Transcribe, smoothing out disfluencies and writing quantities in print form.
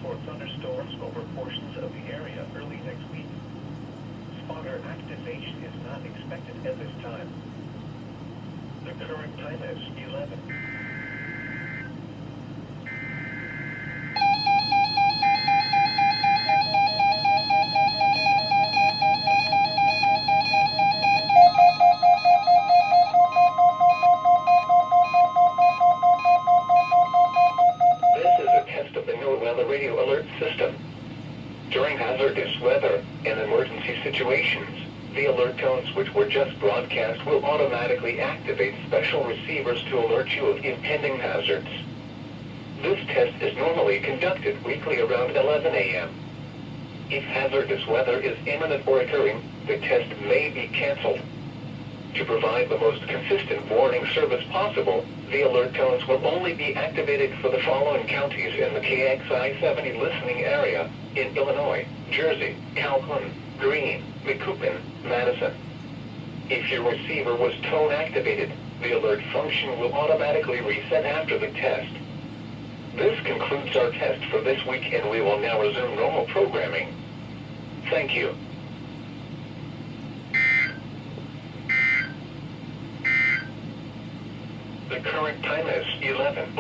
for thunderstorms over portions of the area early next week. Spotter activation is not expected at this time. The current time is 11. Radio alert system. During hazardous weather and emergency situations, the alert tones which were just broadcast will automatically activate special receivers to alert you of impending hazards. This test is normally conducted weekly around 11 a.m. If hazardous weather is imminent or occurring, the test may be canceled. To provide the most consistent warning service possible, the alert tones will only be activated for the following counties in the KXI-70 listening area in Illinois, Jersey, Calhoun, Greene, Macoupin, Madison. If your receiver was tone activated, the alert function will automatically reset after the test. This concludes our test for this week, and we will now resume normal programming. Thank you. The current time is 11.